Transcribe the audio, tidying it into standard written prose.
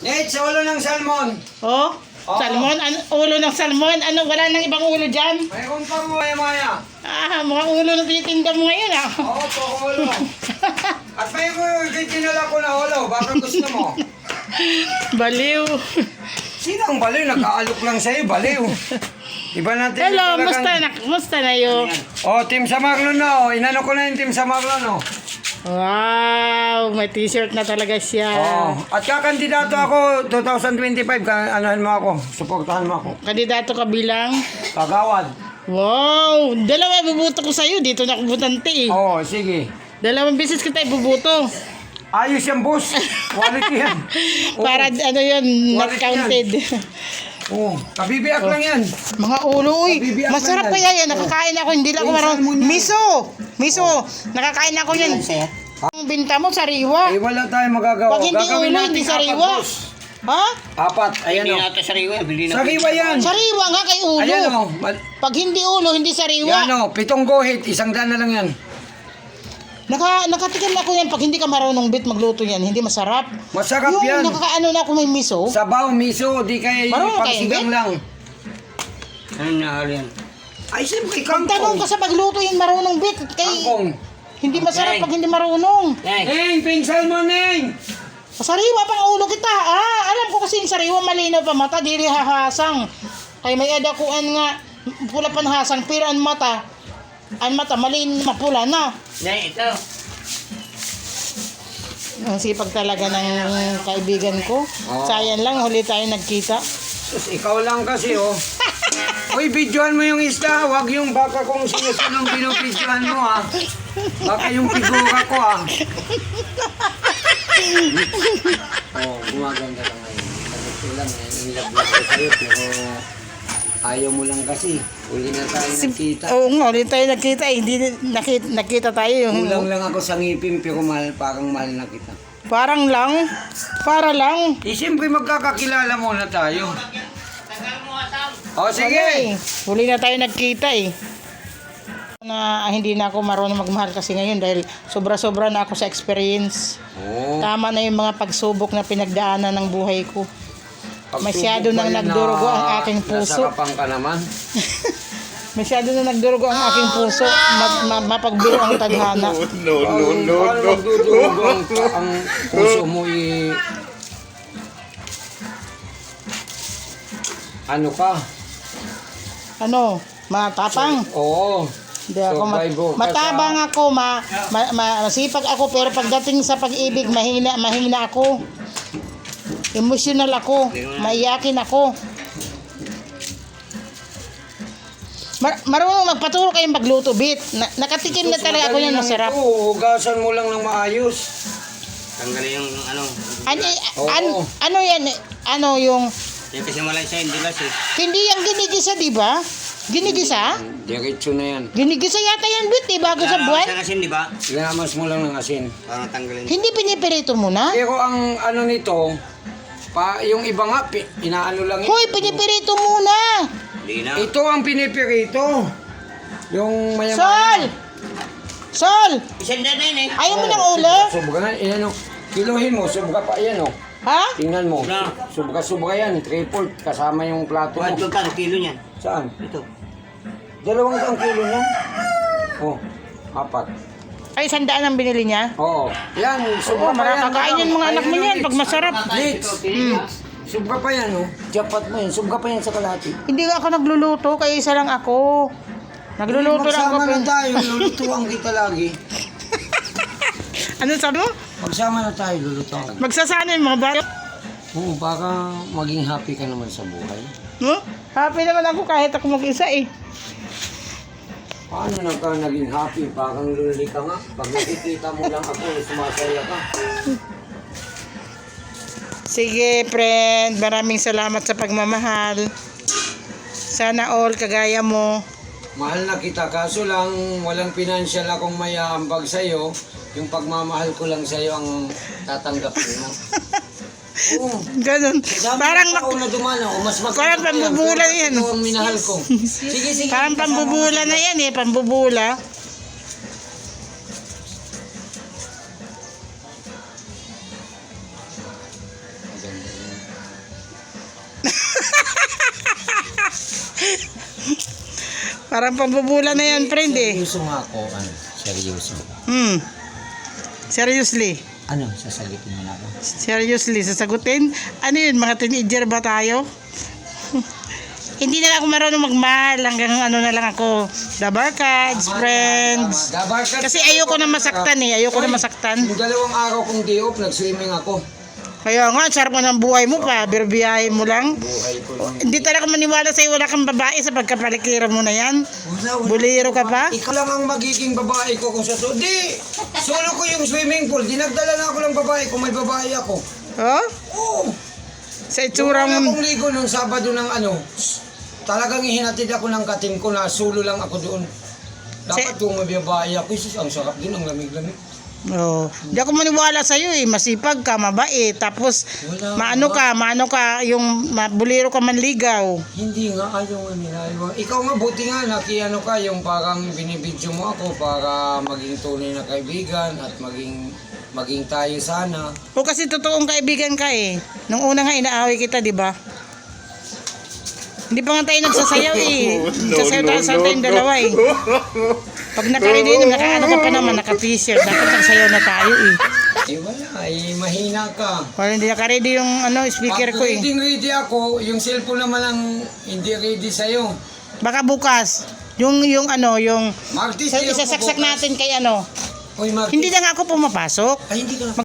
Nate, sa ulo ng salmon. Oh? Oo. Salmon? Ulo ng salmon? Ano? Wala nang ibang ulo dyan? Mayroon pa mo maya. Mga ulo na tinitinda mo ngayon Oo, poko ulo. At may dinala ko na ulo. Baka gusto mo. Baliw. Sino ang baliw? Nag-aalok lang sa'yo, baliw. Iba natin. Hello, musta na yun? Oh, Team Samarlon na. Inano ko na yung Team Samarlon. Wow, may t-shirt na talaga siya. Oh, at kakandidato ako 2025. Anuhan mo ako. Suportahan mo ako. Kandidato ka bilang? Kagawad. Wow, dalawa ibubuto ko sa'yo. Dito na ako butante eh. Oo, sige. Dalawang beses kita ibubuto. Ayos yan, boss. Quality yan. Para ano yun, not Quality counted. Oo, kabibiyak lang yan. Mga ulo, uy. Kabibiyak Masarap lang kaya yan. Nakakain ako. Hindi lang ako marunong. Miso. Nakakain ako yan. Ang binta mo, sariwa. Eh, wala tayong magagawa. Pag hindi Gagawin ulo, natin hindi apat, sariwa. boss. Ha? Apat, ayan o. natin sariwa. Sariwa yan. Sariwa nga kay ulo. Ayan o. Pag hindi ulo, hindi sariwa. Yan o, 7 guhit, 100 na lang yan. Nakatikim ako yan. Pag hindi ka marunong magluto yan, hindi masarap. Masarap yung yan. nakakaano na ako may miso. Sabaw, miso, di kaya Marunong kayo, pagsigang lang. Ano na yan? Ay, siyempre, Pag tanong kangkong. ka sa pagluto yan, marunong kay Kangkong. hindi masarap pag hindi marunong. Neng, pink salmon, Neng! Sariwa pang ulo kita. Alam ko kasi yung sariwa malinaw pa mata, dili hahasang. Kay may adakuan nga pula panhasang pero ang mata mapula na. Ito. Ang sipag talaga ng kaibigan ko. Oo. Sayang lang huli tayo nagkita. Sus, ikaw lang kasi, oh. Uy, videohan mo yung isda. Huwag yung baka kung sino-sinong binubidyohan mo, ha. Baka yung figura ko, ha. Oh, gumaganda ka ngayon. Sagot lang, in love lang ko sa'yo, pero ayaw mo lang kasi. Uli na tayo nagkita. Oo nga, huli tayo nagkita eh. Hindi nakita tayo yung... Kulang lang ako sa ngipin, pero parang mahal na kita. Para lang. Eh, siyempre magkakakilala muna tayo. Oh, sige. Okay. Huli na tayo nagkita eh. Na hindi na ako marunong magmahal kasi ngayon dahil sobra-sobra na ako sa experience. Oh, Tama na yung mga pagsubok na pinagdaanan ng buhay ko. Masyado pagsubok nang ba yan nagdurugo na ang aking puso. Nasarapan ka naman. Masyado na nagdurugo ang aking puso. Mapagbiro ang tadhana. Paano magdudugo ang puso mo ano ka? Ano? Matapang? Oo. Hindi ako Survivor ka matabang ako, masipag ako pero pagdating sa pag-ibig mahina ako. Emotional ako, maiyakin ako. Marunong magpaturo kayong magluto, bit. Nakatikim na talaga ako yan, masarap. Oo, hugasan mo lang ng maayos. Tanggalin yung ano. Ano yan? Ano yung... Yung kasi malay siya, hindi las eh. Hindi yung ginigisa, di ba? Ginigisa? Diretso na yan. Ginigisa yata yan, bit, eh, bago sa buwan. Sa asin, di ba? Ilamas mo lang ng asin. Para tanggalin. Hindi pinipirito muna? Pero ang ano nito, yung iba nga, inaano lang yun. Hoy, pinipirito muna! Hindi na. Ito ang pinipirito. Yung mayaman. Sol! Sol! Isang na yun eh. Ayaw mo ng ulo? Sobra, yan o. Kilohin mo, sobra pa yan o. Ha? Tingnan mo. Na. Sobra yan, 3/4 kasama yung plato mo. Ito ka, kilo niyan. Saan? Ito. 2 kilo niyan. Oh, 4. Ay, 100 ang binili niya? Oo. Yan, sobra Oo, pa yan. marakakain yan mga anak mo yan pag masarap. Litz. Sobra pa yan, oh. Japat mo yan. Sobra pa yan sa kalati. Hindi nga ako nagluluto, kaya isa lang ako. Nagluluto lang ako. Magsama na tayo, lulutuan kita lagi. Ano sabi mo? Magsama na tayo, lulutuan. Magsasana yung mga bata. Oo, baka maging happy ka naman sa buhay. Huh? Happy naman ako kahit ako mag-isa eh. Paano na ka naging happy? Parang luli ka nga. Pag nakikita mo lang ako, sumasaya ka. Sige, friend. Maraming salamat sa pagmamahal. Sana all kagaya mo. Mahal na kita, kaso lang walang financial akong mayahambag sa'yo. Yung pagmamahal ko lang sa'yo ang tatanggapin mo. Oo. Ganun. Parang ako na dumana, o mas parang pambubula yan. Ito ang minahal ko. Sige, sige. Parang pambubula na yan eh. Pambubula. Maganda yun. Parang pambubula na yan, friend eh. Seryoso nga ako, ano? Seryoso. Seriously. Ano, sasagutin mo na ako? Seriously, sasagutin? Ano yun, mga teenager ba tayo? Hindi na lang ako marunong magmahal. Hanggang ano na lang ako. Dabarkads, friends. Kasi ayoko na masaktan eh. Ayoko na masaktan. Yung 2 araw kong day off, nag-swimming ako. Kaya nga, sarap mo ng buhay mo pa. Birbiyahe mo lang. Buhay ko lang. Hindi talaga maniwala sa'yo. Wala kang babae sa pagkapalikiran mo na yan. Buliro ka pa. Ikaw lang ang magiging babae ko kung sa Di! Solo ko yung swimming pool. Dinagdala na ako ng babae kung may babae ako. Oh? Oo. Sa itsura Yung mo. akong ligo nung Sabado ng ano, talagang ihinatid ako ng katim ko na solo lang ako doon. Dapat kung may babae ako, isus, ang sarap din, ang lamig-lamig. Oh. Hindi ako maniwala sa'yo eh. Masipag ka, mabait. Tapos, maano ka, yung buliro ka manligaw. Hindi nga, ayaw nga nila. Ikaw nga, buti nga, nakiano ka, yung parang binibidyo mo ako para maging tunay na kaibigan at maging tayo sana. O kasi totoong kaibigan ka eh. Nung una nga inaaway kita, di ba? Hindi pa nga tayo nagsasayaw eh. Nagsasayaw tayo sa tayong dalawa eh. Pag naka-ready naman, naka-ano ka pa naman, naka-t-shirt. Dapat nagsayaw na tayo eh. Eh wala, mahina ka. Wala, hindi naka-ready yung speaker ko eh. Pag ready ako, yung cellphone naman ang hindi ready sa'yo. Baka bukas, yung Martis, isasaksak natin kay ano. Oy, Martis. Hindi na nga ako pumapasok. Ay, hindi ka na